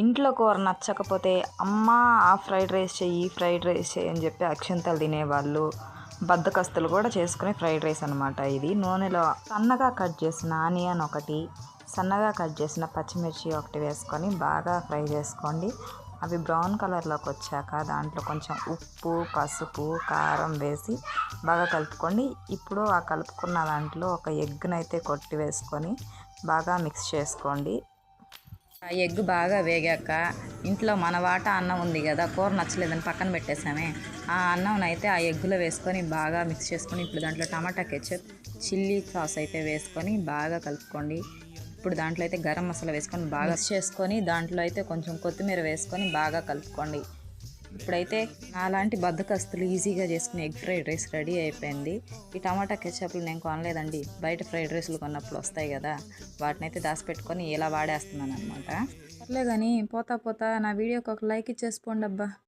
ఇంట్లో కూర నచ్చకపోతే అమ్మ ఆ ఫ్రైడ్ రైస్ చెయ్యి ఈ ఫ్రైడ్ రైస్ చెయ్యి అని చెప్పి అక్షంతలు తినేవాళ్ళు. బద్దకస్తులు కూడా చేసుకునే ఫ్రైడ్ రైస్ అనమాట ఇది. నూనెలో సన్నగా కట్ చేసిన ఆనియన్ ఒకటి, సన్నగా కట్ చేసిన పచ్చిమిర్చి ఒకటి వేసుకొని బాగా ఫ్రై చేసుకోండి. అవి బ్రౌన్ కలర్లోకి వచ్చాక దాంట్లో కొంచెం ఉప్పు, పసుపు, కారం వేసి బాగా కలుపుకోండి. ఇప్పుడు ఆ కలుపుకున్న దాంట్లో ఒక ఎగ్నైతే కొట్టి వేసుకొని బాగా మిక్స్ చేసుకోండి. ఆ ఎగ్ బాగా వేగాక ఇంట్లో మన వాటా అన్నం ఉంది కదా, కూర నచ్చలేదని పక్కన పెట్టేసామే, ఆ అన్నం అయితే ఆ ఎగ్గులో వేసుకొని బాగా మిక్స్ చేసుకొని ఇప్పుడు దాంట్లో టమాటా కెచప్, చిల్లీ సాస్ అయితే వేసుకొని బాగా కలుపుకోండి. ఇప్పుడు దాంట్లో అయితే గరం మసాలా వేసుకొని బాగా మిక్స్ చేసుకొని దాంట్లో అయితే కొంచెం కొత్తిమీర వేసుకొని బాగా కలుపుకోండి. ఇప్పుడైతే నాలాంటి బద్దకస్తులు ఈజీగా చేసుకునే ఎగ్ ఫ్రైడ్ రైస్ రెడీ అయిపోయింది. ఈ టమాటా కెచప్లు నేను కొనలేదండి, బయట ఫ్రైడ్ రైస్లు కొన్నప్పుడు వస్తాయి కదా, వాటిని అయితే దాచిపెట్టుకొని ఇలా వాడేస్తున్నాను అనమాట. సర్లే కానీ పోతా పోతా నా వీడియోకి ఒక లైక్ ఇచ్చేసిపోండి అబ్బా.